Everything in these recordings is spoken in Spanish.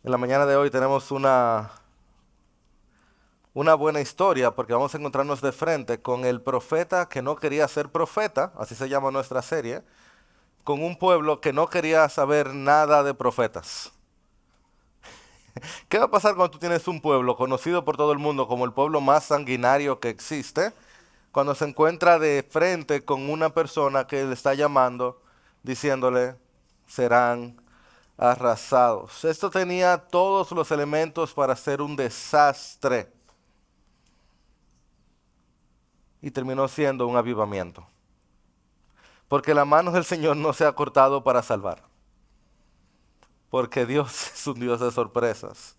En la mañana de hoy tenemos una buena historia porque vamos a encontrarnos de frente con el profeta que no quería ser profeta, así se llama nuestra serie, con un pueblo que no quería saber nada de profetas. ¿Qué va a pasar cuando tú tienes un pueblo conocido por todo el mundo como el pueblo más sanguinario que existe, cuando se encuentra de frente con una persona que le está llamando, diciéndole, serán arrasados? Esto tenía todos los elementos para ser un desastre y terminó siendo un avivamiento. Porque la mano del Señor no se ha cortado para salvar. Porque Dios es un Dios de sorpresas.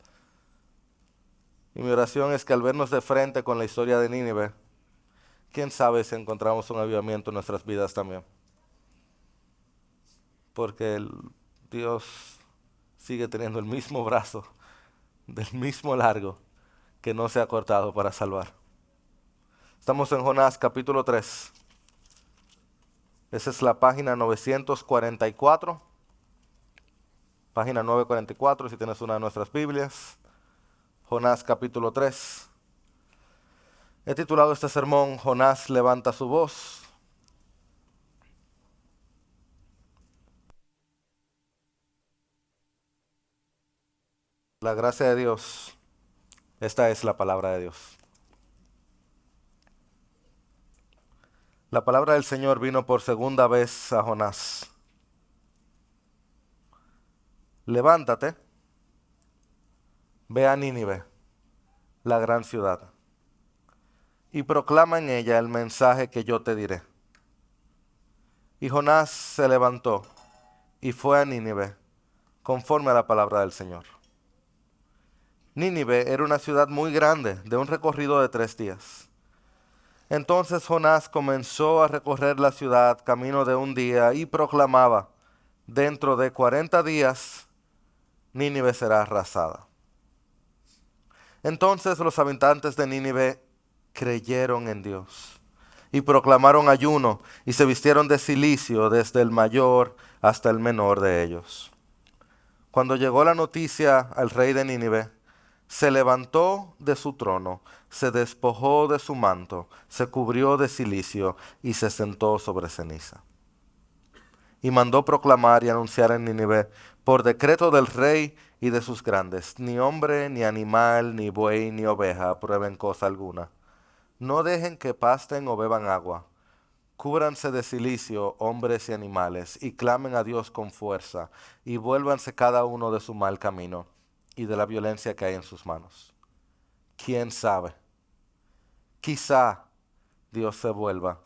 Y mi oración es que al vernos de frente con la historia de Nínive, quién sabe si encontramos un avivamiento en nuestras vidas también. Porque Dios sigue teniendo el mismo brazo, del mismo largo, que no se ha cortado para salvar. Estamos en Jonás capítulo 3. Esa es la página 944. Página 944, si tienes una de nuestras Biblias. Jonás capítulo 3. He titulado este sermón, Jonás levanta su voz. La gracia de Dios, esta es la palabra de Dios. La palabra del Señor vino por segunda vez a Jonás. Levántate, ve a Nínive, la gran ciudad, y proclama en ella el mensaje que yo te diré. Y Jonás se levantó y fue a Nínive, conforme a la palabra del Señor. Nínive era una ciudad muy grande, de un recorrido de 3 días. Entonces Jonás comenzó a recorrer la ciudad camino de un día y proclamaba, dentro de 40 días, Nínive será arrasada. Entonces los habitantes de Nínive creyeron en Dios y proclamaron ayuno y se vistieron de cilicio desde el mayor hasta el menor de ellos. Cuando llegó la noticia al rey de Nínive, se levantó de su trono, se despojó de su manto, se cubrió de cilicio y se sentó sobre ceniza. Y mandó proclamar y anunciar en Nínive, por decreto del rey y de sus grandes, ni hombre, ni animal, ni buey, ni oveja prueben cosa alguna. No dejen que pasten o beban agua. Cúbranse de cilicio, hombres y animales, y clamen a Dios con fuerza, y vuélvanse cada uno de su mal camino y de la violencia que hay en sus manos. ¿Quién sabe? Quizá Dios se vuelva,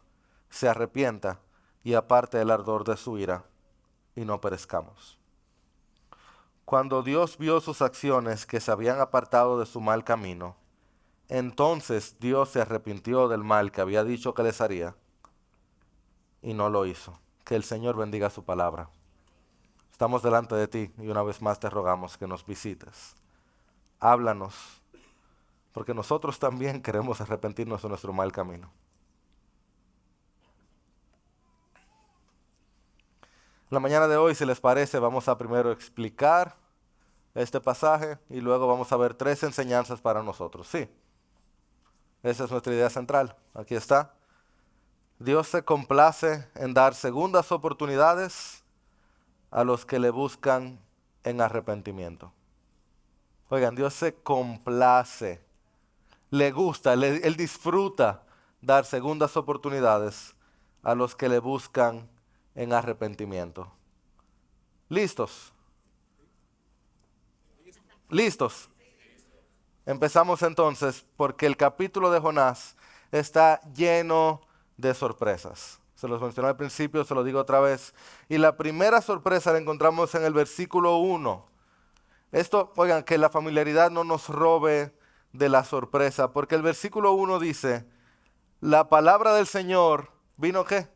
se arrepienta y aparte el ardor de su ira, y no perezcamos. Cuando Dios vio sus acciones que se habían apartado de su mal camino, entonces Dios se arrepintió del mal que había dicho que les haría, y no lo hizo. Que el Señor bendiga su palabra. Estamos delante de ti y una vez más te rogamos que nos visites. Háblanos, porque nosotros también queremos arrepentirnos de nuestro mal camino. La mañana de hoy, si les parece, vamos a primero explicar este pasaje y luego vamos a ver 3 enseñanzas para nosotros. Sí, esa es nuestra idea central. Aquí está. Dios se complace en dar segundas oportunidades a los que le buscan en arrepentimiento. Oigan, Dios se complace, le gusta, Él disfruta dar segundas oportunidades a los que le buscan en arrepentimiento. ¿Listos? ¿Listos? Empezamos entonces porque el capítulo de Jonás está lleno de sorpresas. Se los mencioné al principio, se lo digo otra vez. Y la primera sorpresa la encontramos en el versículo 1. Esto, oigan, que la familiaridad no nos robe de la sorpresa, porque el versículo 1 dice, la palabra del Señor vino ¿qué?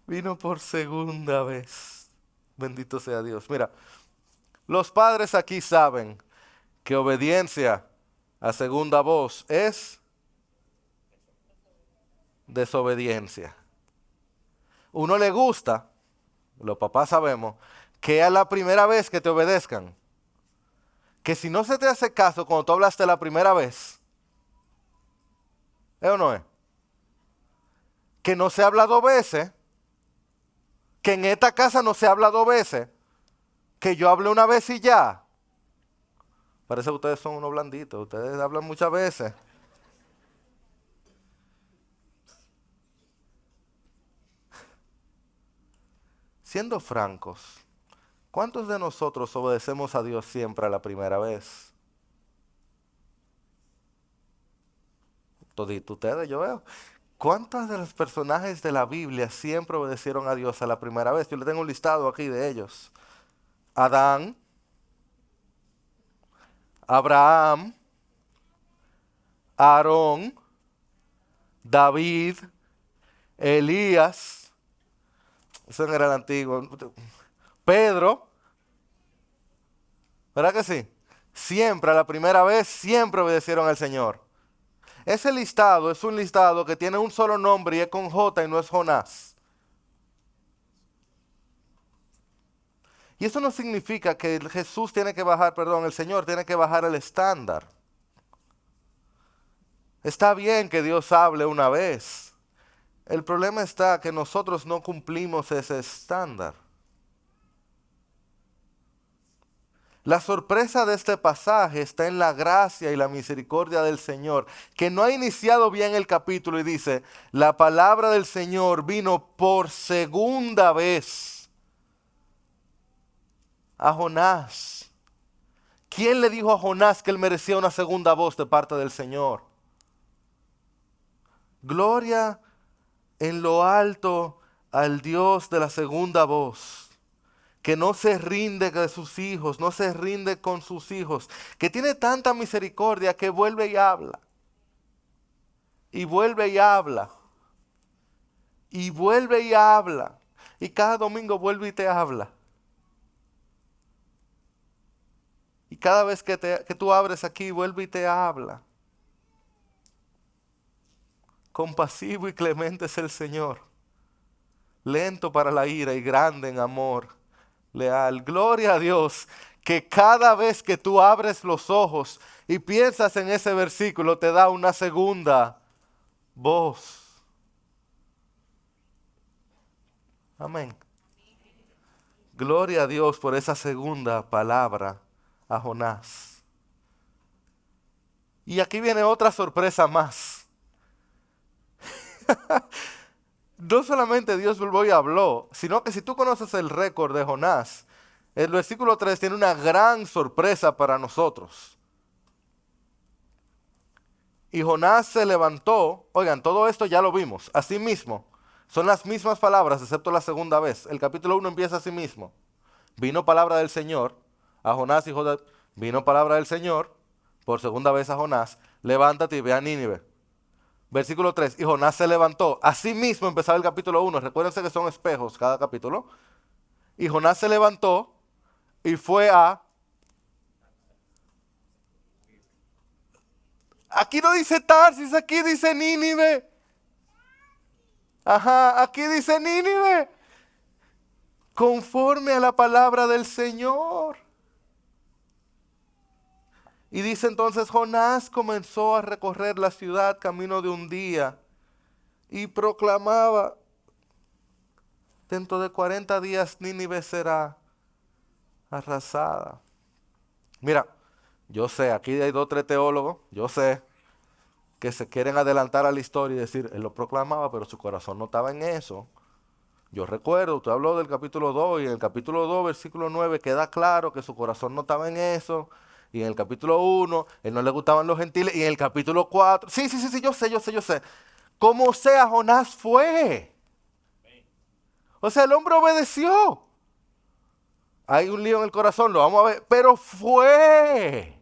Vino por segunda vez. Bendito sea Dios. Mira, los padres aquí saben que obediencia a segunda voz es desobediencia. Uno le gusta, los papás sabemos, que a la primera vez que te obedezcan. Que si no se te hace caso cuando tú hablaste la primera vez, ¿es o no es? Que no se habla 2 veces, que en esta casa no se habla 2 veces, que yo hable una vez y ya. Parece que ustedes son unos blanditos, ustedes hablan muchas veces. Siendo francos, ¿cuántos de nosotros obedecemos a Dios siempre a la primera vez? Todito ustedes, yo veo. ¿Cuántos de los personajes de la Biblia siempre obedecieron a Dios a la primera vez? Yo le tengo un listado aquí de ellos. Adán, Abraham, Aarón, David, Elías, eso era el antiguo, Pedro, ¿verdad que sí? Siempre, a la primera vez, siempre obedecieron al Señor. Ese listado es un listado que tiene un solo nombre y es con J y no es Jonás. Y eso no significa que Jesús tiene que bajar, perdón, el Señor tiene que bajar el estándar. Está bien que Dios hable una vez. El problema está que nosotros no cumplimos ese estándar. La sorpresa de este pasaje está en la gracia y la misericordia del Señor, que no ha iniciado bien el capítulo y dice, la palabra del Señor vino por segunda vez a Jonás. ¿Quién le dijo a Jonás que él merecía una segunda voz de parte del Señor? Gloria en lo alto al Dios de la segunda voz, que no se rinde de sus hijos, no se rinde con sus hijos, que tiene tanta misericordia que vuelve y habla, y vuelve y habla, y vuelve y habla, y cada domingo vuelve y te habla. Y cada vez que tú abres aquí, vuelve y te habla. Compasivo y clemente es el Señor, lento para la ira y grande en amor, leal. Gloria a Dios, que cada vez que tú abres los ojos y piensas en ese versículo, te da una segunda voz. Amén. Gloria a Dios por esa segunda palabra a Jonás. Y aquí viene otra sorpresa más. No solamente Dios volvió y habló, sino que si tú conoces el récord de Jonás, el versículo 3 tiene una gran sorpresa para nosotros. Y Jonás se levantó, oigan, todo esto ya lo vimos, así mismo, son las mismas palabras, excepto la segunda vez. El capítulo 1 empieza así mismo. Vino palabra del Señor a Jonás, hijo de... Vino palabra del Señor, por segunda vez a Jonás, levántate y ve a Nínive. Versículo 3, y Jonás se levantó. Así mismo empezaba el capítulo 1. Recuérdense que son espejos cada capítulo. Y Jonás se levantó y fue a... Aquí no dice Tarsis, aquí dice Nínive. Ajá, aquí dice Nínive. Conforme a la palabra del Señor. Y dice entonces, Jonás comenzó a recorrer la ciudad camino de un día y proclamaba, dentro de 40 días Nínive será arrasada. Mira, yo sé, aquí hay 2 o 3 teólogos, yo sé, que se quieren adelantar a la historia y decir, él lo proclamaba, pero su corazón no estaba en eso. Yo recuerdo, usted habló del capítulo 2 y en el capítulo 2, versículo 9, queda claro que su corazón no estaba en eso. Y en el capítulo 1, él no le gustaban los gentiles. Y en el capítulo 4, sí, yo sé. Como sea, Jonás fue. O sea, el hombre obedeció. Hay un lío en el corazón, lo vamos a ver, pero fue.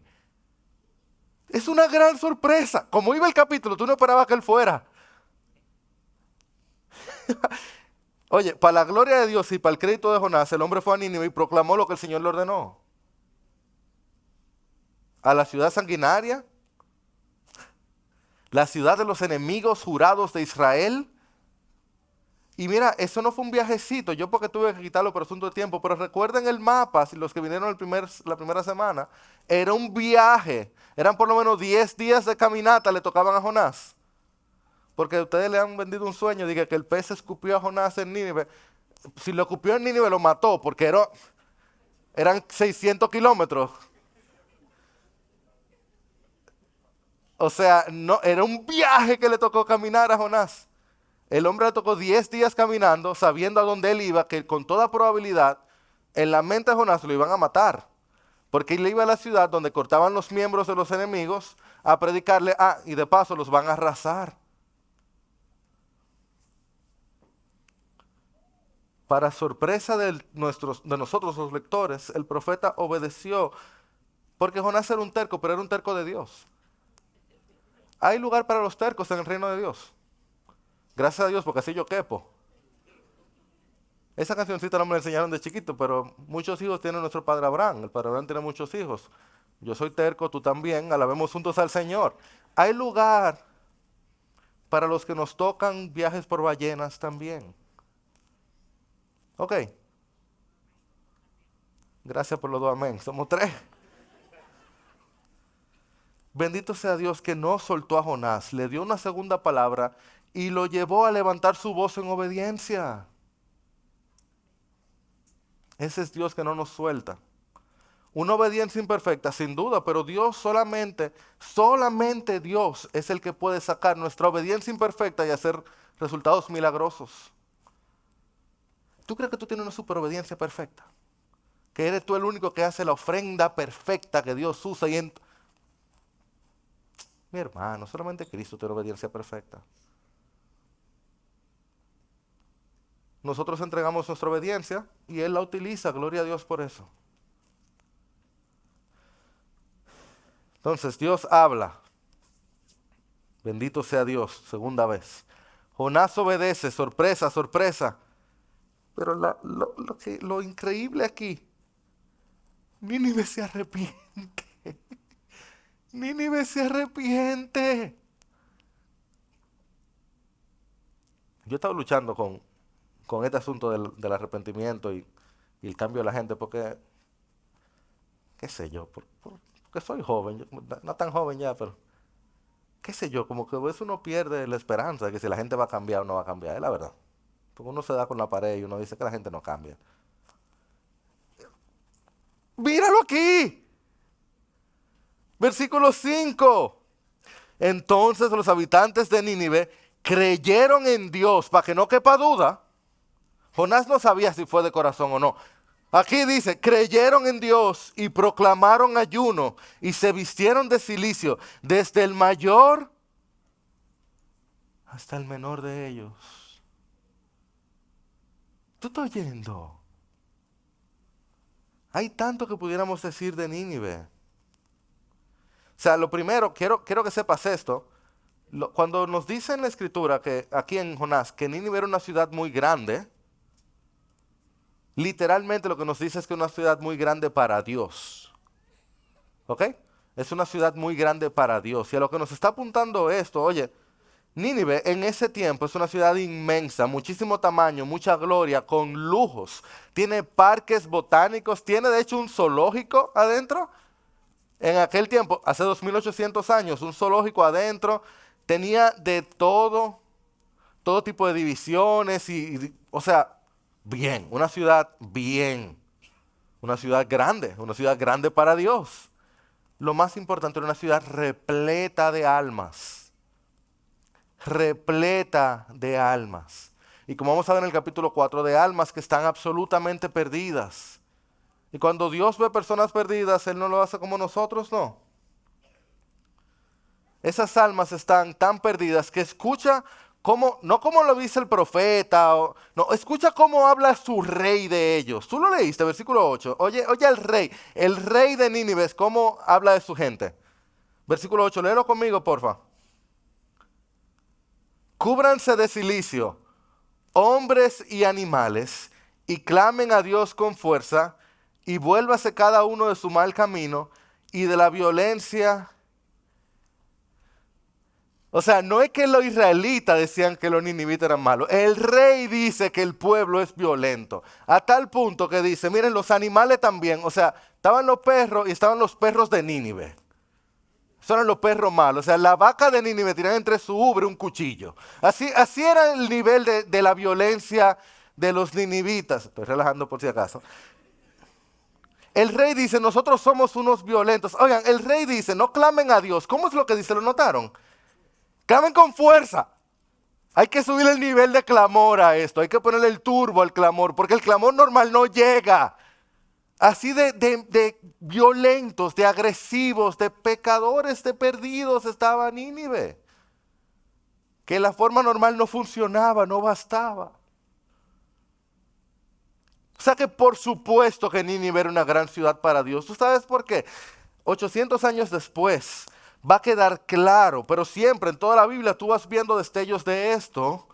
Es una gran sorpresa. Como iba el capítulo, tú no esperabas que él fuera. Oye, para la gloria de Dios y para el crédito de Jonás, el hombre fue a Nínive y proclamó lo que el Señor le ordenó. A la ciudad sanguinaria, la ciudad de los enemigos jurados de Israel, Y mira, eso no fue un viajecito, yo porque tuve que quitarlo por asunto de tiempo, pero recuerden el mapa, si los que vinieron la primera semana, era un viaje, eran por lo menos 10 días de caminata le tocaban a Jonás. Porque ustedes le han vendido un sueño, diga que el pez escupió a Jonás en Nínive. Si lo escupió en Nínive lo mató, porque eran 600 kilómetros. O sea, no, era un viaje que le tocó caminar a Jonás. El hombre le tocó 10 días caminando, sabiendo a dónde él iba, que con toda probabilidad, en la mente de Jonás lo iban a matar. Porque él iba a la ciudad donde cortaban los miembros de los enemigos a predicarle, y de paso los van a arrasar. Para sorpresa de nosotros los lectores, el profeta obedeció, porque Jonás era un terco, pero era un terco de Dios. Hay lugar para los tercos en el reino de Dios. Gracias a Dios, porque así yo quepo. Esa cancioncita no me la enseñaron de chiquito, pero muchos hijos tiene nuestro padre Abraham. El padre Abraham tiene muchos hijos. Yo soy terco, tú también, alabemos juntos al Señor. Hay lugar para los que nos tocan viajes por ballenas también. Ok. Gracias por los dos amén. Somos tres. Bendito sea Dios que no soltó a Jonás, le dio una segunda palabra y lo llevó a levantar su voz en obediencia. Ese es Dios que no nos suelta. Una obediencia imperfecta, sin duda, pero Dios solamente Dios es el que puede sacar nuestra obediencia imperfecta y hacer resultados milagrosos. ¿Tú crees que tú tienes una superobediencia perfecta? Que eres tú el único que hace la ofrenda perfecta que Dios usa y Mi hermano, solamente Cristo tiene obediencia perfecta. Nosotros entregamos nuestra obediencia y Él la utiliza, gloria a Dios por eso. Entonces Dios habla, bendito sea Dios, segunda vez. Jonás obedece, sorpresa, sorpresa. Pero lo increíble aquí, Nínive se arrepiente. Nínive se arrepiente. Yo he estado luchando con este asunto del arrepentimiento y el cambio de la gente porque, qué sé yo, porque soy joven, no tan joven ya, pero qué sé yo, como que a veces uno pierde la esperanza de que si la gente va a cambiar o no va a cambiar, es la verdad. Porque uno se da con la pared y uno dice que la gente no cambia. Míralo aquí. Versículo 5. Entonces los habitantes de Nínive creyeron en Dios, para que no quepa duda. Jonás no sabía si fue de corazón o no. Aquí dice, creyeron en Dios y proclamaron ayuno y se vistieron de cilicio, desde el mayor hasta el menor de ellos. ¿Tú estás oyendo? Hay tanto que pudiéramos decir de Nínive. O sea, lo primero, quiero que sepas esto. Cuando nos dice en la escritura que aquí en Jonás que Nínive era una ciudad muy grande, literalmente lo que nos dice es que es una ciudad muy grande para Dios. ¿Ok? Es una ciudad muy grande para Dios. Y a lo que nos está apuntando esto, oye, Nínive en ese tiempo es una ciudad inmensa, muchísimo tamaño, mucha gloria, con lujos. Tiene parques botánicos, tiene de hecho un zoológico adentro. En aquel tiempo, hace 2800 años, un zoológico adentro. Tenía de todo tipo de divisiones o sea, bien, una ciudad bien. Una ciudad grande para Dios. Lo más importante, era una ciudad repleta de almas. Repleta de almas. Y como vamos a ver en el capítulo 4, de almas que están absolutamente perdidas. Y cuando Dios ve personas perdidas, Él no lo hace como nosotros, no. Esas almas están tan perdidas que escucha no como lo dice el profeta, no, escucha cómo habla su rey de ellos. Tú lo leíste, versículo 8. Oye el rey de Nínive, cómo habla de su gente. Versículo 8, léelo conmigo, porfa. Cúbranse de cilicio, hombres y animales, y clamen a Dios con fuerza, y vuélvase cada uno de su mal camino y de la violencia O sea, no es que los israelitas decían que los ninivitas eran malos. El rey dice que el pueblo es violento. A tal punto que dice, miren, los animales también. O sea, estaban los perros y estaban los perros de Nínive. Esos eran los perros malos. O sea, la vaca de Nínive tenía entre su ubre un cuchillo. Así era el nivel de la violencia de los ninivitas. Estoy relajando por si acaso. El rey dice, nosotros somos unos violentos. Oigan, el rey dice, no clamen a Dios. ¿Cómo es lo que dice? ¿Lo notaron? Clamen con fuerza. Hay que subir el nivel de clamor a esto. Hay que ponerle el turbo al clamor, porque el clamor normal no llega. Así de violentos, de agresivos, de pecadores, de perdidos estaba Nínive. Que la forma normal no funcionaba, no bastaba. O sea que por supuesto que Nínive era una gran ciudad para Dios. ¿Tú sabes por qué? 800 años después va a quedar claro, pero siempre en toda la Biblia tú vas viendo destellos de esto.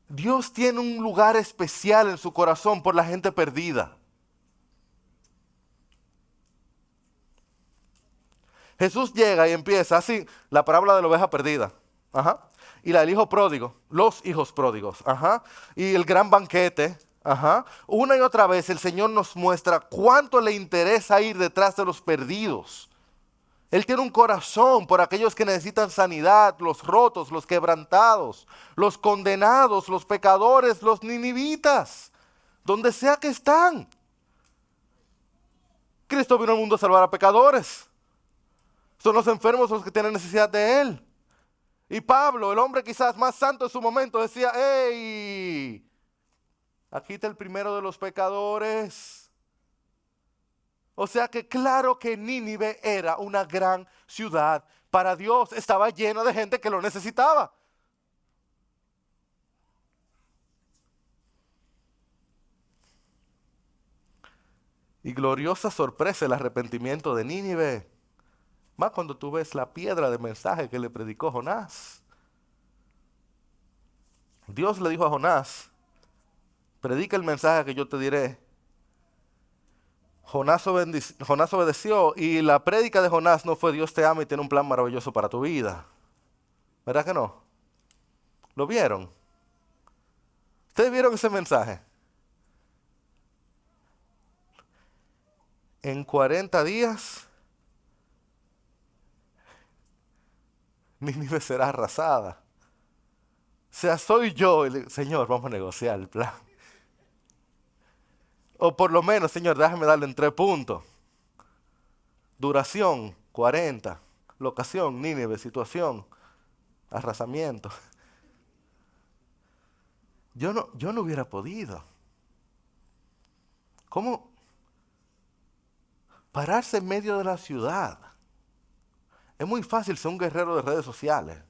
Dios tiene un lugar especial en su corazón por la gente perdida. Jesús llega y empieza así, la parábola de la oveja perdida. Ajá. Y la del hijo pródigo, los hijos pródigos. Ajá. Y el gran banquete. Ajá. Una y otra vez el Señor nos muestra cuánto le interesa ir detrás de los perdidos. Él tiene un corazón por aquellos que necesitan sanidad, los rotos, los quebrantados, los condenados, los pecadores, los ninivitas, donde sea que están. Cristo vino al mundo a salvar a pecadores. Son los enfermos los que tienen necesidad de Él. Y Pablo, el hombre quizás más santo en su momento, decía, ¡hey! Aquí está el primero de los pecadores. O sea que claro que Nínive era una gran ciudad para Dios. Estaba lleno de gente que lo necesitaba. Y gloriosa sorpresa el arrepentimiento de Nínive. Más cuando tú ves la piedra de mensaje que le predicó Jonás. Dios le dijo a Jonás, predica el mensaje que yo te diré. Jonás obedeció y la prédica de Jonás no fue Dios te ama y tiene un plan maravilloso para tu vida. ¿Verdad que no? ¿Lo vieron? ¿Ustedes vieron ese mensaje? En 40 días, Nínive será arrasada. O sea, soy yo el Señor, vamos a negociar el plan. O por lo menos, Señor, déjame darle en 3 puntos. Duración, 40. Locación, Nínive, situación, arrasamiento. Yo no hubiera podido. ¿Cómo pararse en medio de la ciudad? Es muy fácil ser un guerrero de redes sociales.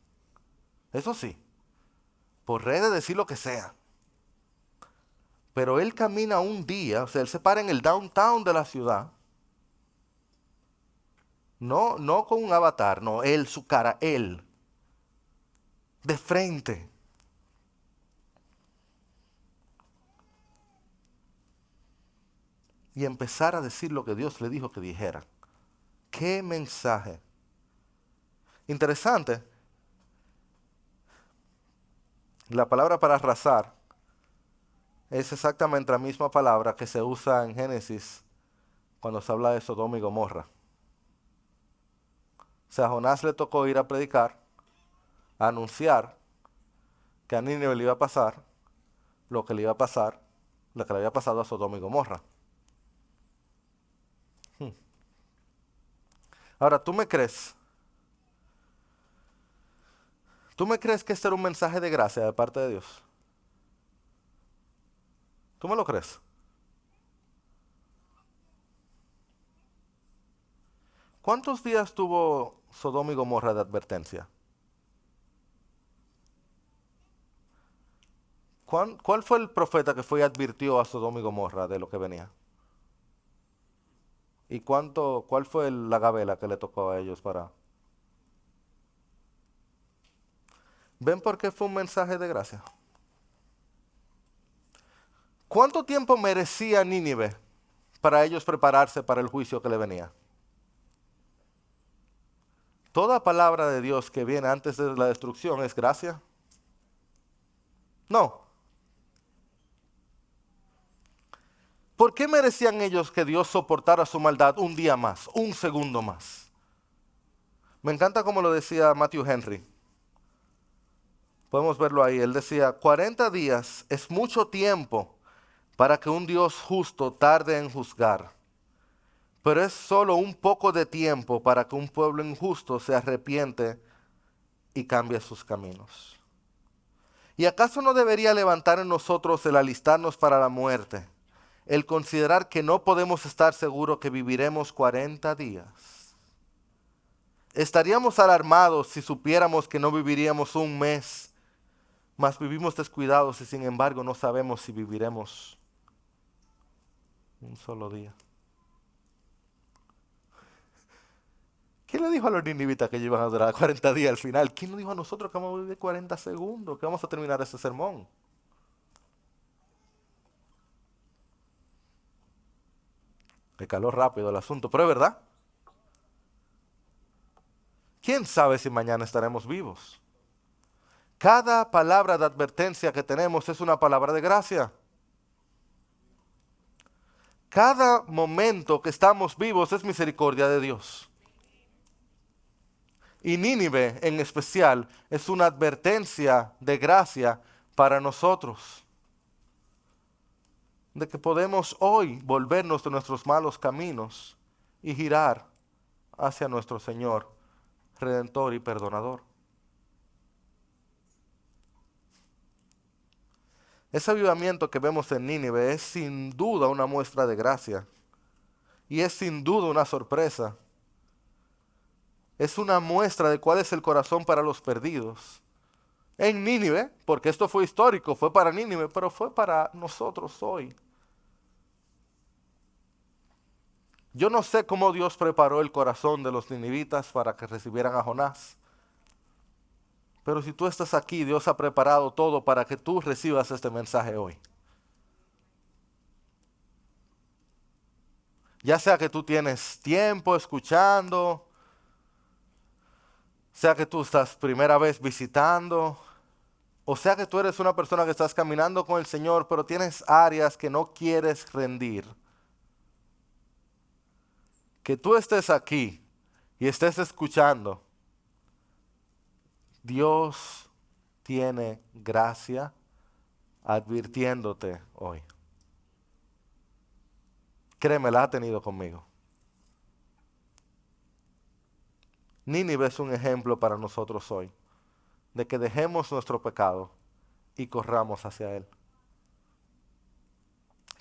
Eso sí, por redes decir lo que sea. Pero él camina un día, o sea, él se para en el downtown de la ciudad. No con un avatar, no, él, su cara, él. De frente. Y empezar a decir lo que Dios le dijo que dijera. ¡Qué mensaje! Interesante. La palabra para arrasar es exactamente la misma palabra que se usa en Génesis cuando se habla de Sodoma y Gomorra. O sea, a Jonás le tocó ir a predicar, a anunciar que a Nínive le iba a pasar lo que le iba a pasar, lo que le había pasado a Sodoma y Gomorra. Ahora, ¿tú me crees que este era un mensaje de gracia de parte de Dios? ¿Tú me lo crees? ¿Cuántos días tuvo Sodoma y Gomorra de advertencia? ¿Cuál fue el profeta que fue y advirtió a Sodoma y Gomorra de lo que venía? ¿Y cuál fue la gabela que le tocó a ellos para? ¿Ven por qué fue un mensaje de gracia? ¿Cuánto tiempo merecía Nínive para ellos prepararse para el juicio que le venía? ¿Toda palabra de Dios que viene antes de la destrucción es gracia? No. ¿Por qué merecían ellos que Dios soportara su maldad un día más, un segundo más? Me encanta como lo decía Matthew Henry. Podemos verlo ahí. Él decía, 40 días es mucho tiempo para que un Dios justo tarde en juzgar, pero es solo un poco de tiempo para que un pueblo injusto se arrepiente y cambie sus caminos. ¿Y acaso no debería levantar en nosotros el alistarnos para la muerte, el considerar que no podemos estar seguros que viviremos 40 días? Estaríamos alarmados si supiéramos que no viviríamos un mes, mas vivimos descuidados y sin embargo no sabemos si viviremos un solo día. ¿Quién le dijo a los ninivitas que iban a durar 40 días al final? ¿Quién nos dijo a nosotros que vamos a vivir 40 segundos, que vamos a terminar ese sermón? Me caló rápido el asunto, pero es verdad. ¿Quién sabe si mañana estaremos vivos? Cada palabra de advertencia que tenemos es una palabra de gracia. Cada momento que estamos vivos es misericordia de Dios. Y Nínive en especial es una advertencia de gracia para nosotros. De que podemos hoy volvernos de nuestros malos caminos y girar hacia nuestro Señor, Redentor y Perdonador. Ese avivamiento que vemos en Nínive es sin duda una muestra de gracia. Y es sin duda una sorpresa. Es una muestra de cuál es el corazón para los perdidos. En Nínive, porque esto fue histórico, fue para Nínive, pero fue para nosotros hoy. Yo no sé cómo Dios preparó el corazón de los ninivitas para que recibieran a Jonás. Pero si tú estás aquí, Dios ha preparado todo para que tú recibas este mensaje hoy. Ya sea que tú tienes tiempo escuchando, sea que tú estás primera vez visitando, o sea que tú eres una persona que estás caminando con el Señor, pero tienes áreas que no quieres rendir. Que tú estés aquí y estés escuchando, Dios tiene gracia advirtiéndote hoy. Créeme, la ha tenido conmigo. Nínive es un ejemplo para nosotros hoy de que dejemos nuestro pecado y corramos hacia Él.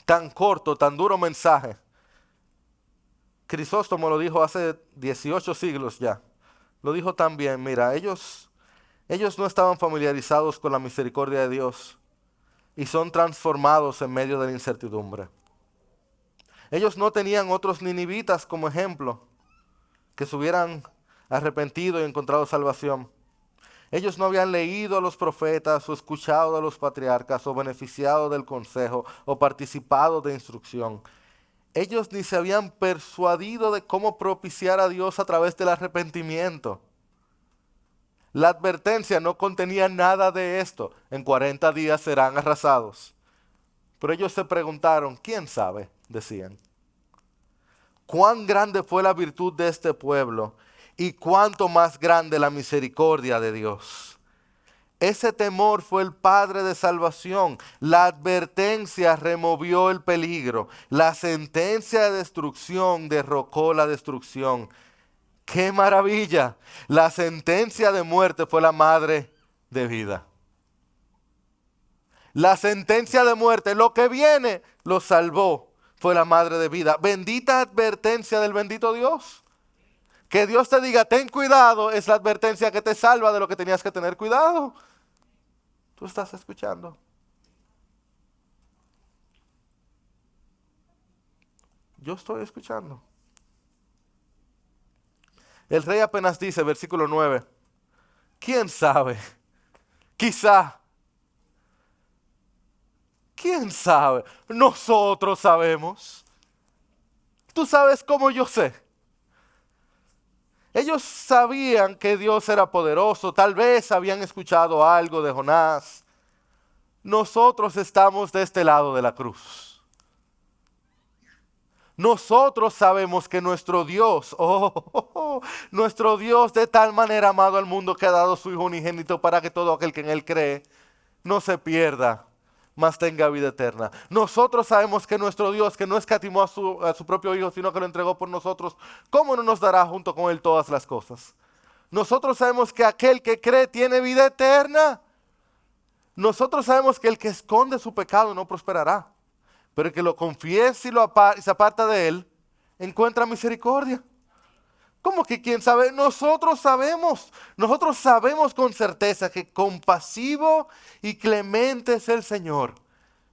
Tan corto, tan duro mensaje. Crisóstomo lo dijo hace 18 siglos ya. Lo dijo también, mira, ellos no estaban familiarizados con la misericordia de Dios y son transformados en medio de la incertidumbre. Ellos no tenían otros ninivitas como ejemplo que se hubieran arrepentido y encontrado salvación. Ellos no habían leído a los profetas o escuchado a los patriarcas o beneficiado del consejo o participado de instrucción. Ellos ni se habían persuadido de cómo propiciar a Dios a través del arrepentimiento. La advertencia no contenía nada de esto. En 40 días serán arrasados. Pero ellos se preguntaron, ¿quién sabe? Decían. ¿Cuán grande fue la virtud de este pueblo y cuánto más grande la misericordia de Dios? Ese temor fue el padre de salvación. La advertencia removió el peligro. La sentencia de destrucción derrocó la destrucción. ¡Qué maravilla! La sentencia de muerte fue la madre de vida. La sentencia de muerte, lo que viene, lo salvó, fue la madre de vida. Bendita advertencia del bendito Dios. Que Dios te diga, ten cuidado, es la advertencia que te salva de lo que tenías que tener cuidado. ¿Tú estás escuchando? Yo estoy escuchando. El rey apenas dice, versículo 9, ¿quién sabe? Quizá. ¿Quién sabe? Nosotros sabemos. ¿Tú sabes cómo yo sé? Ellos sabían que Dios era poderoso, tal vez habían escuchado algo de Jonás. Nosotros estamos de este lado de la cruz. Nosotros sabemos que nuestro Dios, nuestro Dios de tal manera amado al mundo que ha dado su Hijo unigénito para que todo aquel que en Él cree no se pierda, mas tenga vida eterna. Nosotros sabemos que nuestro Dios, que no escatimó a su propio Hijo, sino que lo entregó por nosotros, ¿cómo no nos dará junto con Él todas las cosas? Nosotros sabemos que aquel que cree tiene vida eterna. Nosotros sabemos que el que esconde su pecado no prosperará, pero el que lo confiese y se aparta de él, encuentra misericordia. ¿Cómo que quién sabe? Nosotros sabemos con certeza que compasivo y clemente es el Señor,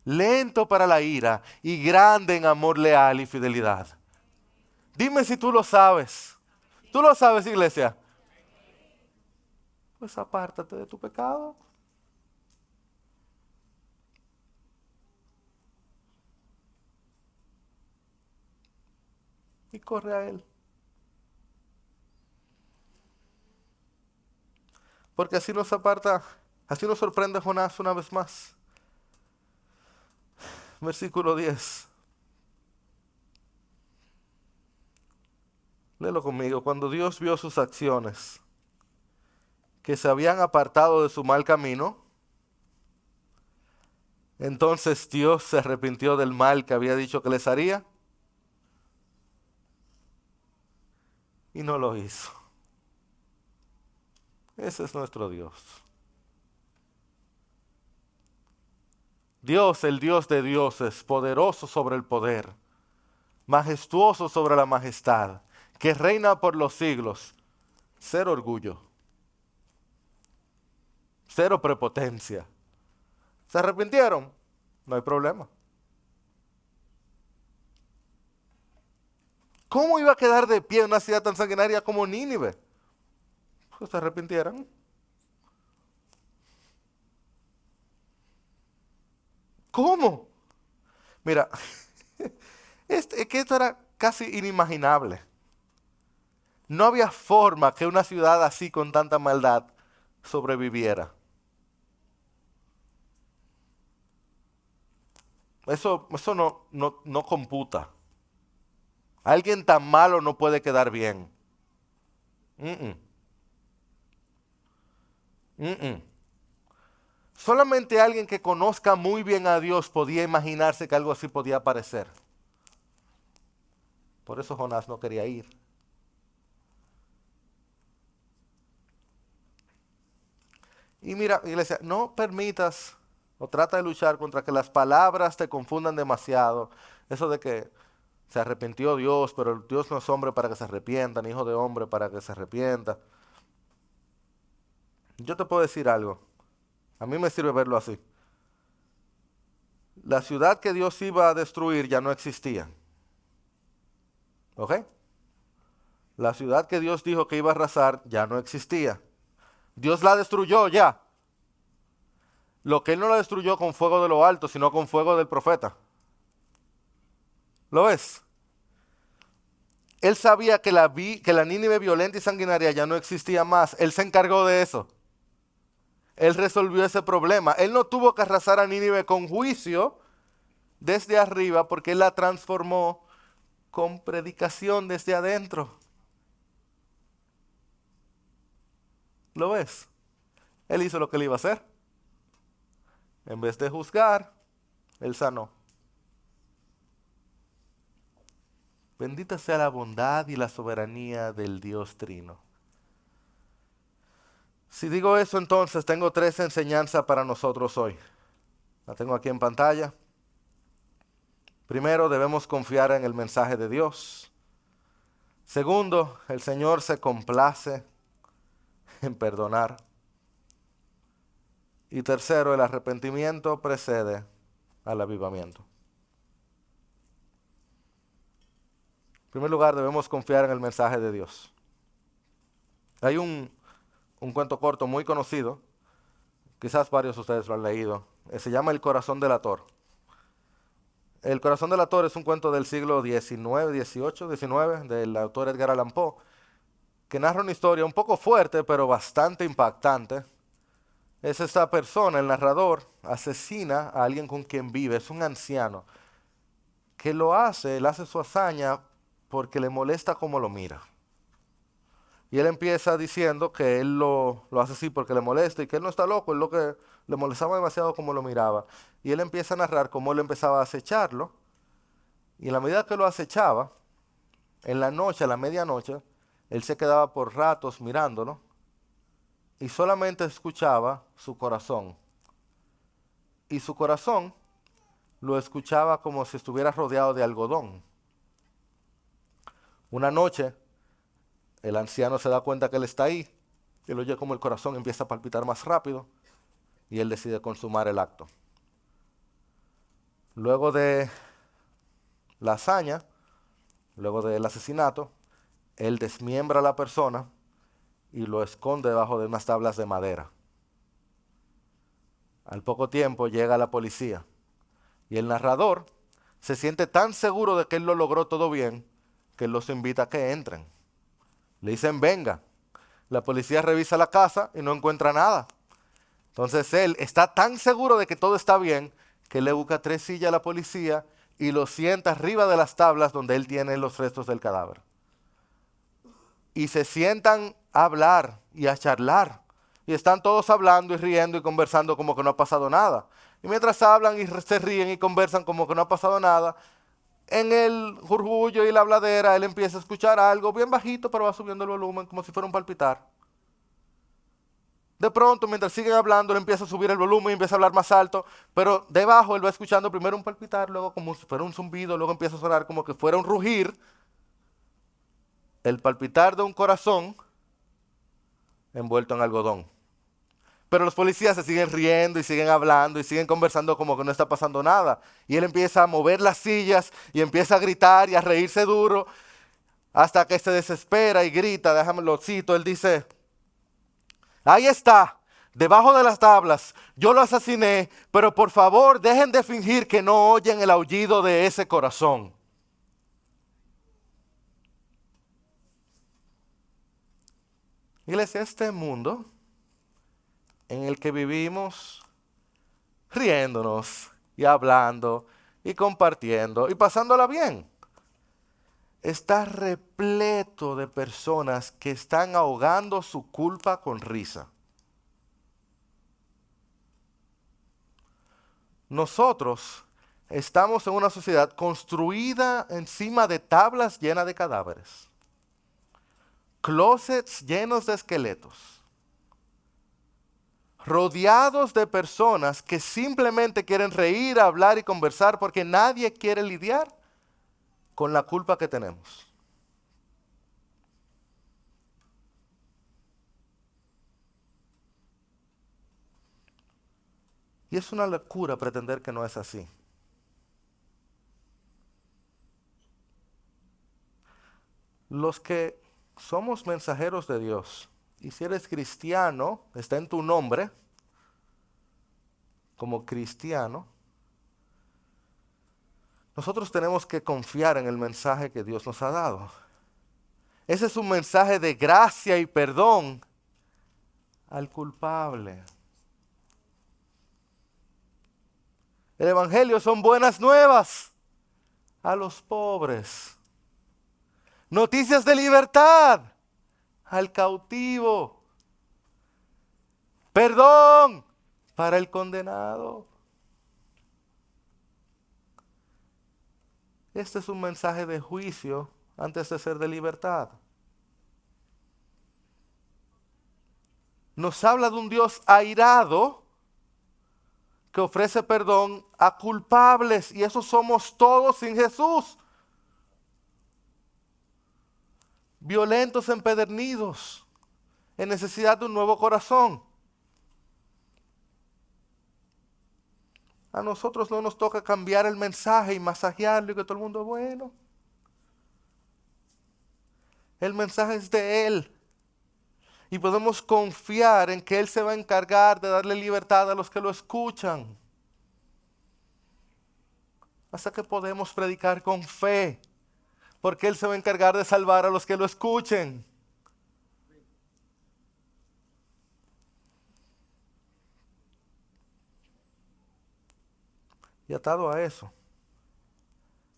lento para la ira y grande en amor leal y fidelidad. Dime si tú lo sabes. ¿Tú lo sabes, iglesia? Pues apártate de tu pecado. Y corre a Él. Porque así nos aparta, así nos sorprende Jonás una vez más. Versículo 10. Léelo conmigo. Cuando Dios vio sus acciones, que se habían apartado de su mal camino, entonces Dios se arrepintió del mal que había dicho que les haría y no lo hizo. Ese es nuestro Dios. Dios, el Dios de dioses, poderoso sobre el poder, majestuoso sobre la majestad, que reina por los siglos. Cero orgullo, cero prepotencia. ¿Se arrepintieron? No hay problema. ¿Cómo iba a quedar de pie una ciudad tan sanguinaria como Nínive? Pues se arrepintieran. ¿Cómo? Mira, es que esto era casi inimaginable. No había forma que una ciudad así con tanta maldad sobreviviera. Eso no computa. Alguien tan malo no puede quedar bien. Mm, mm, mm. Solamente alguien que conozca muy bien a Dios podía imaginarse que algo así podía aparecer. Por eso Jonás no quería ir. Y mira, iglesia, no permitas o trata de luchar contra que las palabras te confundan demasiado. Eso de que se arrepintió Dios, pero Dios no es hombre para que se arrepienta, ni hijo de hombre para que se arrepienta. Yo te puedo decir algo. A mí me sirve verlo así. La ciudad que Dios iba a destruir ya no existía. ¿Ok? La ciudad que Dios dijo que iba a arrasar ya no existía. Dios la destruyó ya. Lo que Él no la destruyó con fuego de lo alto, sino con fuego del profeta. ¿Lo ves? Él sabía que la Nínive violenta y sanguinaria ya no existía más. Él se encargó de eso. Él resolvió ese problema. Él no tuvo que arrasar a Nínive con juicio desde arriba porque Él la transformó con predicación desde adentro. ¿Lo ves? Él hizo lo que Él iba a hacer. En vez de juzgar, Él sanó. Bendita sea la bondad y la soberanía del Dios Trino. Si digo eso, entonces tengo tres enseñanzas para nosotros hoy. La tengo aquí en pantalla. Primero, debemos confiar en el mensaje de Dios. Segundo, el Señor se complace en perdonar. Y tercero, el arrepentimiento precede al avivamiento. En primer lugar, debemos confiar en el mensaje de Dios. Hay un cuento corto muy conocido, quizás varios de ustedes lo han leído, se llama El corazón delator. El corazón delator es un cuento del siglo XIX, XVIII, XIX, del autor Edgar Allan Poe, que narra una historia un poco fuerte, pero bastante impactante. Es esta persona, el narrador, asesina a alguien con quien vive, es un anciano, que él hace su hazaña porque le molesta cómo lo mira. Y él empieza diciendo que él lo hace así porque le molesta y que él no está loco, es lo que le molestaba demasiado cómo lo miraba. Y él empieza a narrar cómo él empezaba a acecharlo. Y en la medida que lo acechaba, en la noche, a la medianoche, él se quedaba por ratos mirándolo y solamente escuchaba su corazón. Y su corazón lo escuchaba como si estuviera rodeado de algodón. Una noche, el anciano se da cuenta que él está ahí, y él oye como el corazón empieza a palpitar más rápido, y él decide consumar el acto. Luego de la hazaña, luego del asesinato, él desmiembra a la persona y lo esconde debajo de unas tablas de madera. Al poco tiempo llega la policía, y el narrador se siente tan seguro de que él lo logró todo bien, que él los invita a que entren. Le dicen, venga. La policía revisa la casa y no encuentra nada. Entonces él está tan seguro de que todo está bien, que le busca 3 sillas a la policía y lo sienta arriba de las tablas donde él tiene los restos del cadáver. Y se sientan a hablar y a charlar. Y están todos hablando y riendo y conversando como que no ha pasado nada. Y mientras hablan y se ríen y conversan como que no ha pasado nada, en el jurgullo y la habladera, él empieza a escuchar algo bien bajito, pero va subiendo el volumen como si fuera un palpitar. De pronto, mientras siguen hablando, él empieza a subir el volumen y empieza a hablar más alto, pero debajo él va escuchando primero un palpitar, luego como si fuera un zumbido, luego empieza a sonar como que fuera un rugir, el palpitar de un corazón envuelto en algodón. Pero los policías se siguen riendo y siguen hablando y siguen conversando como que no está pasando nada. Y él empieza a mover las sillas y empieza a gritar y a reírse duro hasta que se desespera y grita, déjame lo cito, él dice, ahí está, debajo de las tablas, yo lo asesiné, pero por favor dejen de fingir que no oyen el aullido de ese corazón. Iglesia, este mundo en el que vivimos riéndonos y hablando y compartiendo y pasándola bien, está repleto de personas que están ahogando su culpa con risa. Nosotros estamos en una sociedad construida encima de tablas llenas de cadáveres, closets llenos de esqueletos, rodeados de personas que simplemente quieren reír, hablar y conversar porque nadie quiere lidiar con la culpa que tenemos. Y es una locura pretender que no es así. Los que somos mensajeros de Dios, y si eres cristiano, está en tu nombre, como cristiano, nosotros tenemos que confiar en el mensaje que Dios nos ha dado. Ese es un mensaje de gracia y perdón al culpable. El Evangelio son buenas nuevas a los pobres. Noticias de libertad al cautivo. Perdón para el condenado. Este es un mensaje de juicio antes de ser de libertad. Nos habla de un Dios airado que ofrece perdón a culpables, y eso somos todos sin Jesús. Violentos, empedernidos, en necesidad de un nuevo corazón. A nosotros no nos toca cambiar el mensaje y masajearlo y que todo el mundo es bueno. El mensaje es de Él. Y podemos confiar en que Él se va a encargar de darle libertad a los que lo escuchan. Hasta que podemos predicar con fe, porque Él se va a encargar de salvar a los que lo escuchen. Y atado a eso,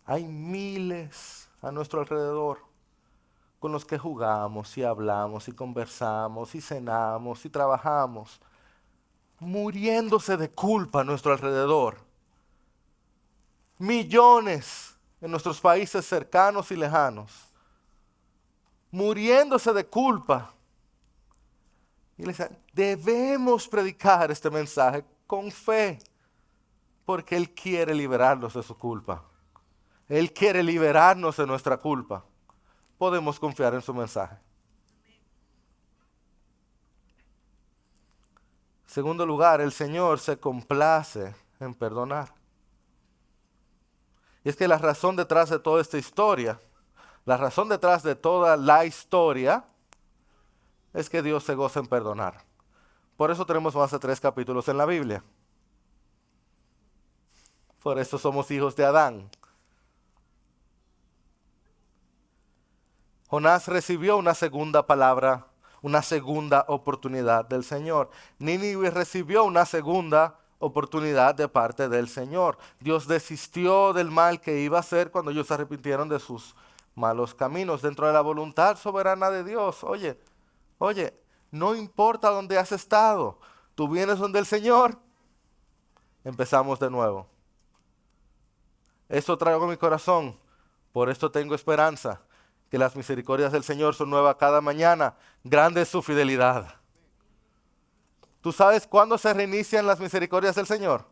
hay miles a nuestro alrededor con los que jugamos y hablamos y conversamos y cenamos y trabajamos, muriéndose de culpa a nuestro alrededor. Millones en nuestros países cercanos y lejanos, muriéndose de culpa. Iglesia, debemos predicar este mensaje con fe, porque Él quiere liberarnos de su culpa. Él quiere liberarnos de nuestra culpa. Podemos confiar en su mensaje. Segundo lugar, el Señor se complace en perdonar. Y es que la razón detrás de toda esta historia, la razón detrás de toda la historia, es que Dios se goza en perdonar. Por eso tenemos más de 3 capítulos en la Biblia. Por eso somos hijos de Adán. Jonás recibió una segunda palabra, una segunda oportunidad del Señor. Nínive recibió una segunda oportunidad de parte del Señor. Dios desistió del mal que iba a hacer cuando ellos se arrepintieron de sus malos caminos, dentro de la voluntad soberana de Dios. Oye, no importa dónde has estado, tú vienes donde el Señor. Empezamos de nuevo. Eso traigo en mi corazón, por esto tengo esperanza, que las misericordias del Señor son nuevas cada mañana, grande es su fidelidad. ¿Tú sabes cuándo se reinician las misericordias del Señor?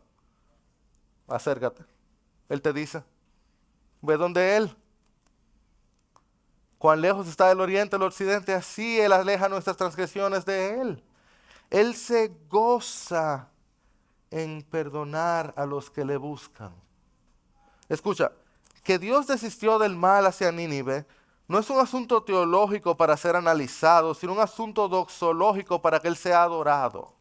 Acércate. Él te dice, ve donde Él. Cuán lejos está del oriente del occidente, así Él aleja nuestras transgresiones de Él. Él se goza en perdonar a los que le buscan. Escucha, que Dios desistió del mal hacia Nínive no es un asunto teológico para ser analizado, sino un asunto doxológico para que Él sea adorado.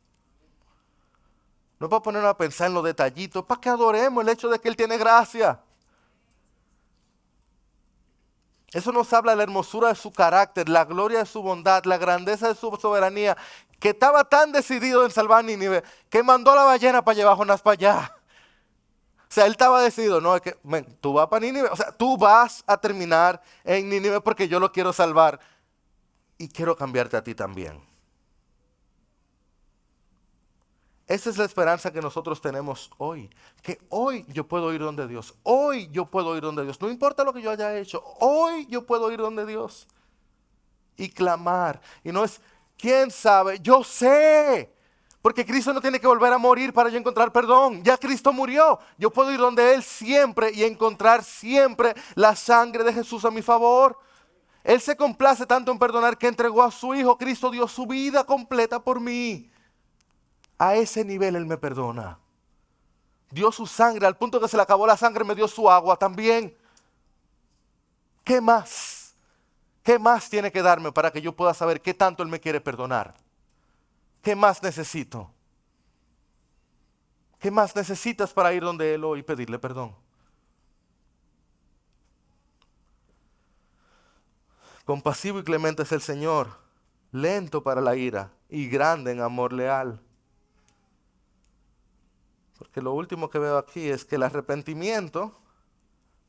No es para ponernos a pensar en los detallitos, para que adoremos el hecho de que Él tiene gracia. Eso nos habla de la hermosura de su carácter, la gloria de su bondad, la grandeza de su soberanía, que estaba tan decidido en salvar a Nínive, que mandó a la ballena para llevar a Jonás para allá. O sea, él estaba decidido, no, es que, tú vas para Nínive, o sea, tú vas a terminar en Nínive porque yo lo quiero salvar y quiero cambiarte a ti también. Esa es la esperanza que nosotros tenemos hoy, que hoy yo puedo ir donde Dios, hoy yo puedo ir donde Dios, no importa lo que yo haya hecho, hoy yo puedo ir donde Dios y clamar. Y no es, ¿quién sabe? Yo sé. Porque Cristo no tiene que volver a morir para yo encontrar perdón. Ya Cristo murió. Yo puedo ir donde Él siempre y encontrar siempre la sangre de Jesús a mi favor. Él se complace tanto en perdonar que entregó a su Hijo. Cristo dio su vida completa por mí. A ese nivel Él me perdona. Dio su sangre al punto que se le acabó la sangre, me dio su agua también. ¿Qué más? ¿Qué más tiene que darme para que yo pueda saber qué tanto Él me quiere perdonar? ¿Qué más necesito? ¿Qué más necesitas para ir donde Él hoy y pedirle perdón? Compasivo y clemente es el Señor, lento para la ira y grande en amor leal. Porque lo último que veo aquí es que el arrepentimiento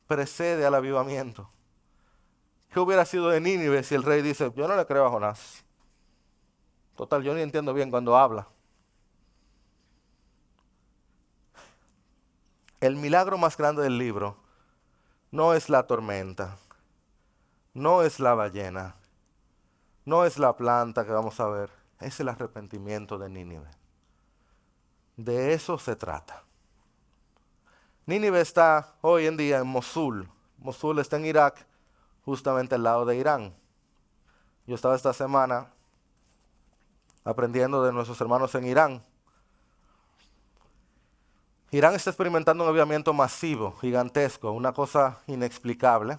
precede al avivamiento. ¿Qué hubiera sido de Nínive si el rey dice, yo no le creo a Jonás? Total, yo ni entiendo bien cuando habla. El milagro más grande del libro no es la tormenta, no es la ballena, no es la planta que vamos a ver, es el arrepentimiento de Nínive. De eso se trata. Nínive está hoy en día en Mosul. Mosul está en Irak, justamente al lado de Irán. Yo estaba esta semana aprendiendo de nuestros hermanos en Irán. Irán está experimentando un avivamiento masivo, gigantesco, una cosa inexplicable.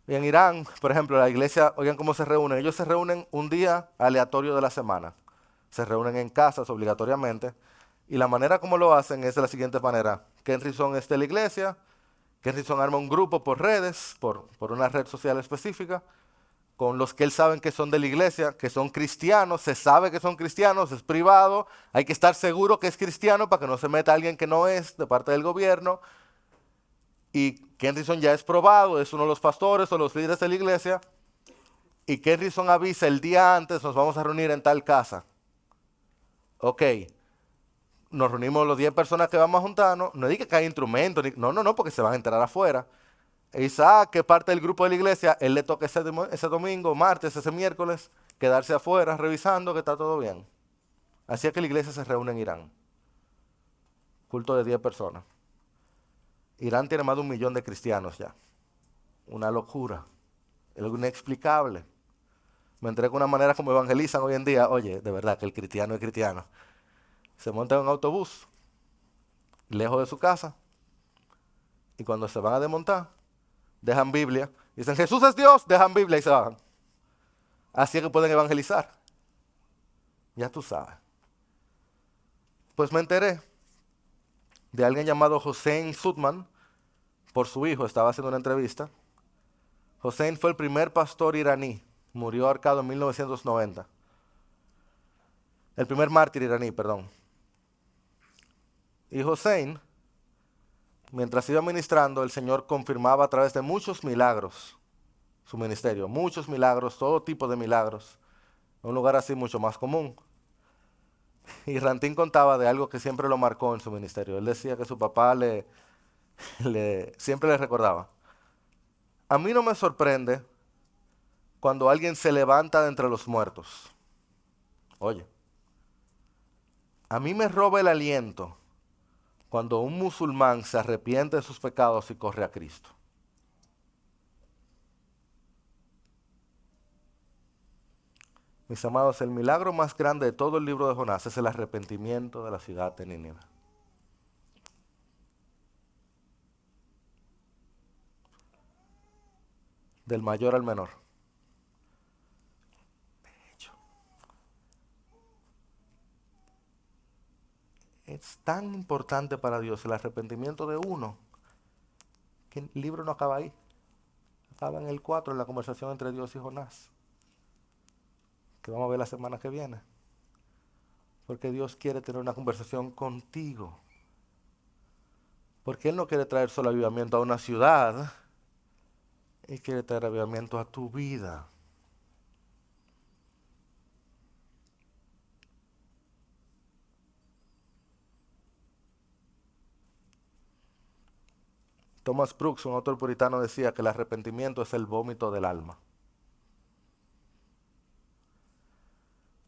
Y en Irán, por ejemplo, la iglesia, oigan cómo se reúnen. Ellos se reúnen un día aleatorio de la semana. Se reúnen en casas obligatoriamente. Y la manera como lo hacen es de la siguiente manera. Kenrison es de la iglesia. Kenrison arma un grupo por redes, por una red social específica. con los que él sabe que son de la iglesia, que son cristianos, se sabe que son cristianos, es privado, hay que estar seguro que es cristiano para que no se meta alguien que no es de parte del gobierno. Y Kenrison ya es probado, es uno de los pastores o los líderes de la iglesia. Y Kenrison avisa el día antes, nos vamos a reunir en tal casa. Ok, nos reunimos los 10 personas que vamos a juntarnos, no diga que hay instrumentos, no, porque se van a enterar afuera. E Isaac, que es parte del grupo de la iglesia, él le toca ese domingo, martes, ese miércoles, quedarse afuera revisando que está todo bien. Así es que la iglesia se reúne en Irán. Culto de 10 personas. Irán tiene más de 1 millón de cristianos ya. Una locura. Es algo inexplicable. Me enteré con una manera como evangelizan hoy en día. Oye, de verdad que el cristiano es cristiano. Se monta en un autobús, lejos de su casa, y cuando se van a desmontar, dejan Biblia. Dicen, Jesús es Dios, dejan Biblia y se bajan. Así es que pueden evangelizar. Ya tú sabes. Pues me enteré de alguien llamado Hossein Sudman, por su hijo, estaba haciendo una entrevista. Hossein fue el primer pastor iraní, murió ahorcado en 1990. El primer mártir iraní, perdón. Y Hossein, mientras iba ministrando, el Señor confirmaba a través de muchos milagros su ministerio, muchos milagros, todo tipo de milagros, en un lugar así mucho más común. Y Rantín contaba de algo que siempre lo marcó en su ministerio. Él decía que su papá siempre le recordaba. A mí no me sorprende cuando alguien se levanta de entre los muertos. Oye, a mí me roba el aliento cuando un musulmán se arrepiente de sus pecados y corre a Cristo. Mis amados, el milagro más grande de todo el libro de Jonás es el arrepentimiento de la ciudad de Nínive. Del mayor al menor. Bello. Es tan importante para Dios el arrepentimiento de uno que el libro no acaba ahí. Acaba en el 4, en la conversación entre Dios y Jonás, que vamos a ver la semana que viene. Porque Dios quiere tener una conversación contigo. Porque Él no quiere traer solo avivamiento a una ciudad, Él quiere traer avivamiento a tu vida. Thomas Brooks, un autor puritano, decía que el arrepentimiento es el vómito del alma.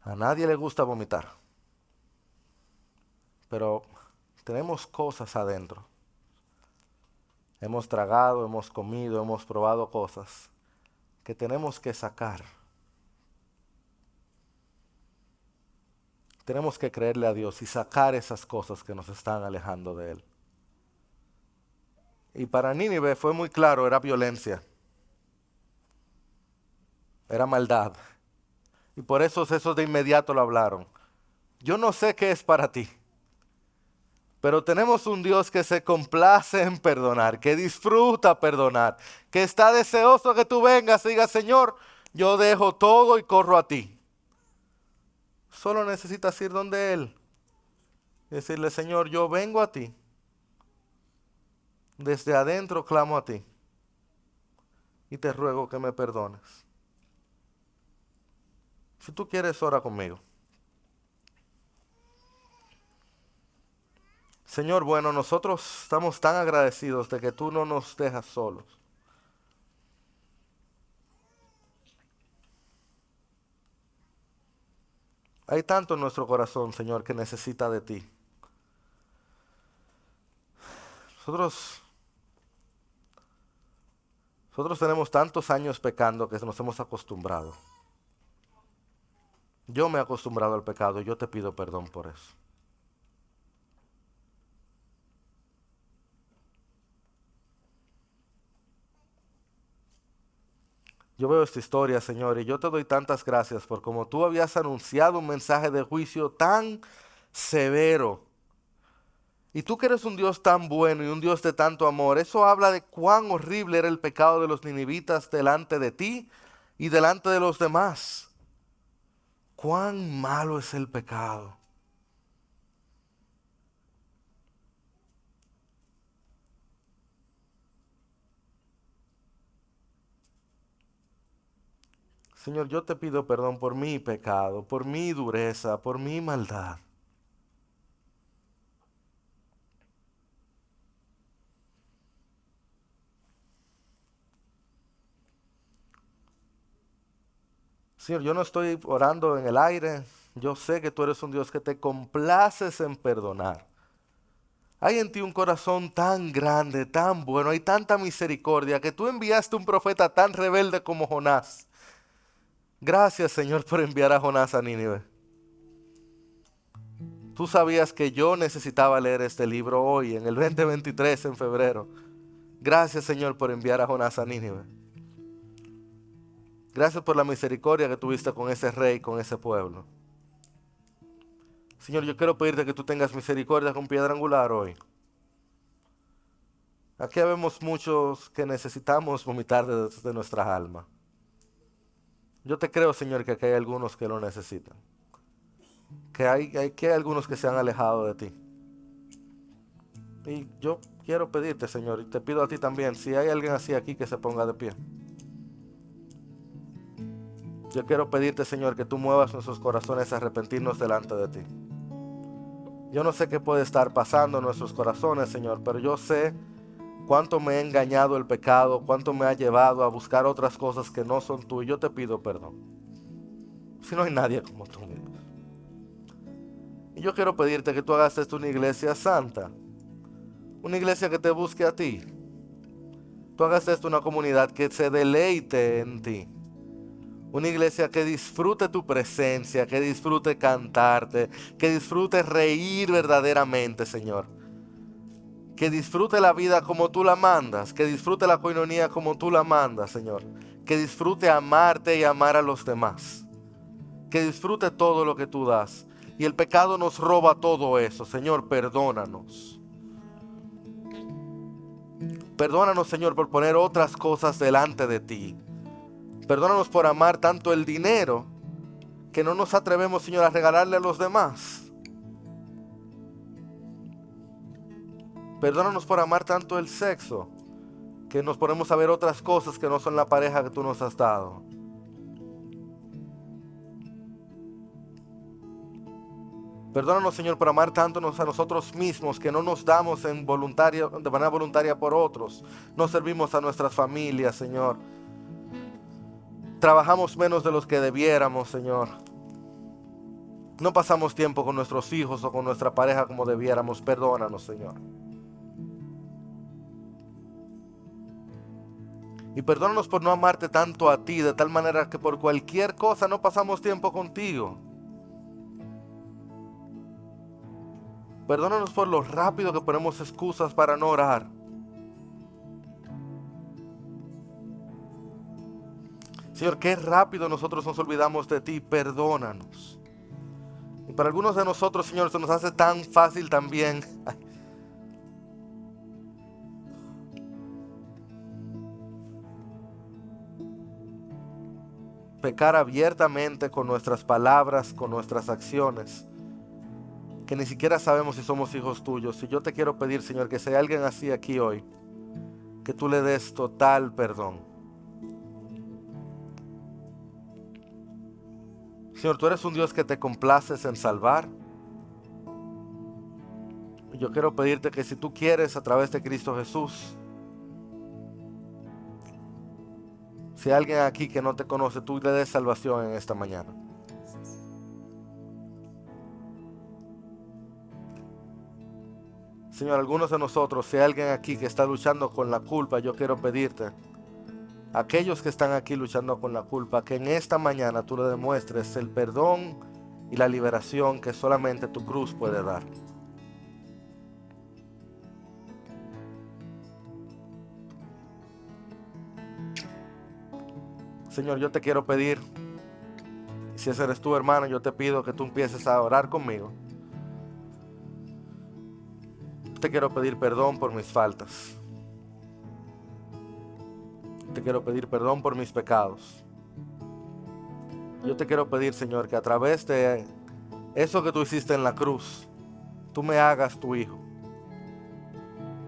A nadie le gusta vomitar, pero tenemos cosas adentro. Hemos tragado, hemos comido, hemos probado cosas que tenemos que sacar. Tenemos que creerle a Dios y sacar esas cosas que nos están alejando de Él. Y para Nínive fue muy claro, era violencia, era maldad. Y por eso esos de inmediato lo hablaron. Yo no sé qué es para ti, pero tenemos un Dios que se complace en perdonar, que disfruta perdonar, que está deseoso que tú vengas y digas, Señor, yo dejo todo y corro a ti. Solo necesitas ir donde Él y decirle, Señor, yo vengo a ti. Desde adentro clamo a ti y te ruego que me perdones. Si tú quieres, ora conmigo. Señor, bueno, nosotros estamos tan agradecidos de que tú no nos dejas solos. Hay tanto en nuestro corazón, Señor, que necesita de ti. Nosotros tenemos tantos años pecando que nos hemos acostumbrado. Yo me he acostumbrado al pecado y yo te pido perdón por eso. Yo veo esta historia, Señor, y yo te doy tantas gracias por como tú habías anunciado un mensaje de juicio tan severo. Y tú que eres un Dios tan bueno y un Dios de tanto amor, eso habla de cuán horrible era el pecado de los ninivitas delante de ti y delante de los demás. Cuán malo es el pecado. Señor, yo te pido perdón por mi pecado, por mi dureza, por mi maldad. Señor, yo no estoy orando en el aire. Yo sé que tú eres un Dios que te complaces en perdonar. Hay en ti un corazón tan grande, tan bueno, hay tanta misericordia que tú enviaste un profeta tan rebelde como Jonás. Gracias, Señor, por enviar a Jonás a Nínive. Tú sabías que yo necesitaba leer este libro hoy, en el 2023, en febrero. Gracias, Señor, por enviar a Jonás a Nínive. Gracias por la misericordia que tuviste con ese rey, con ese pueblo. Señor, yo quiero pedirte que tú tengas misericordia con Piedra Angular hoy. Aquí vemos muchos que necesitamos vomitar de nuestras almas. Yo te creo, Señor, que aquí hay algunos que lo necesitan. Que hay algunos que se han alejado de ti. Y yo quiero pedirte, Señor, y te pido a ti también, si hay alguien así aquí, que se ponga de pie. Yo quiero pedirte, Señor, que tú muevas nuestros corazones a arrepentirnos delante de ti. Yo no sé qué puede estar pasando en nuestros corazones, Señor, pero yo sé cuánto me ha engañado el pecado, cuánto me ha llevado a buscar otras cosas que no son tú, y yo te pido perdón. Si no hay nadie como tú, mi Dios. Y yo quiero pedirte que tú hagas esto una iglesia santa, una iglesia que te busque a ti. Tú hagas esto una comunidad que se deleite en ti. Una iglesia que disfrute tu presencia, que disfrute cantarte, que disfrute reír verdaderamente, Señor. Que disfrute la vida como tú la mandas, que disfrute la coinonía como tú la mandas, Señor. Que disfrute amarte y amar a los demás. Que disfrute todo lo que tú das. Y el pecado nos roba todo eso, Señor, perdónanos. Perdónanos, Señor, por poner otras cosas delante de ti. Perdónanos por amar tanto el dinero que no nos atrevemos, Señor, a regalarle a los demás. Perdónanos por amar tanto el sexo que nos ponemos a ver otras cosas que no son la pareja que tú nos has dado. Perdónanos, Señor, por amar tanto a nosotros mismos que no nos damos de manera voluntaria por otros. No servimos a nuestras familias, Señor. Trabajamos menos de los que debiéramos, Señor. No pasamos tiempo con nuestros hijos o con nuestra pareja como debiéramos. Perdónanos, Señor. Y perdónanos por no amarte tanto a ti, de tal manera que por cualquier cosa no pasamos tiempo contigo. Perdónanos por lo rápido que ponemos excusas para no orar. Señor, qué rápido nosotros nos olvidamos de ti. Perdónanos. Y para algunos de nosotros, Señor, se nos hace tan fácil también pecar abiertamente con nuestras palabras, con nuestras acciones, que ni siquiera sabemos si somos hijos tuyos. Y yo te quiero pedir, Señor, que si hay alguien así aquí hoy, que tú le des total perdón. Señor, tú eres un Dios que te complaces en salvar. Y yo quiero pedirte que si tú quieres, a través de Cristo Jesús, si hay alguien aquí que no te conoce, tú le des salvación en esta mañana. Señor, algunos de nosotros, si hay alguien aquí que está luchando con la culpa, yo quiero pedirte, aquellos que están aquí luchando con la culpa, que en esta mañana tú le demuestres el perdón y la liberación que solamente tu cruz puede dar. Señor, yo te quiero pedir, si ese eres tú, hermano, yo te pido que tú empieces a orar conmigo. Te quiero pedir perdón por mis faltas. Te quiero pedir perdón por mis pecados. Yo te quiero pedir, Señor, que a través de eso que tú hiciste en la cruz, tú me hagas tu hijo.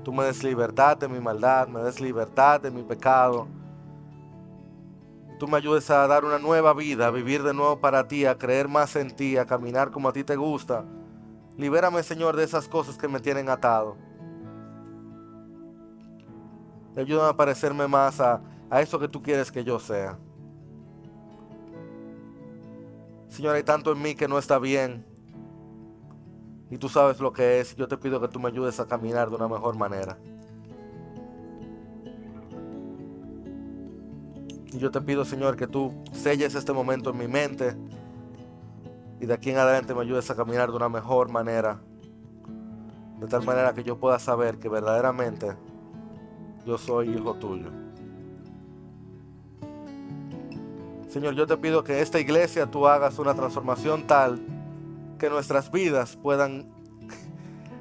Tú me des libertad de mi maldad, me des libertad de mi pecado. Tú me ayudes a dar una nueva vida, a vivir de nuevo para ti, a creer más en ti, a caminar como a ti te gusta. Libérame, Señor, de esas cosas que me tienen atado. Ayúdame a parecerme más a eso que tú quieres que yo sea. Señor, hay tanto en mí que no está bien. Y tú sabes lo que es. Y yo te pido que tú me ayudes a caminar de una mejor manera. Y yo te pido, Señor, que tú selles este momento en mi mente. Y de aquí en adelante me ayudes a caminar de una mejor manera. De tal manera que yo pueda saber que verdaderamente yo soy hijo tuyo. Señor, yo te pido que en esta iglesia tú hagas una transformación tal que nuestras vidas puedan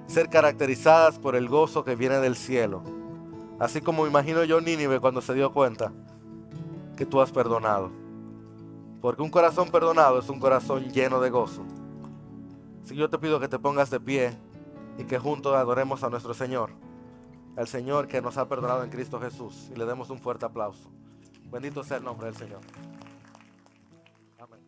ser caracterizadas por el gozo que viene del cielo. Así como imagino yo Nínive cuando se dio cuenta que tú has perdonado. Porque un corazón perdonado es un corazón lleno de gozo. Así que yo te pido que te pongas de pie y que juntos adoremos a nuestro Señor. Al Señor que nos ha perdonado en Cristo Jesús. Y le demos un fuerte aplauso. Bendito sea el nombre del Señor. Amén.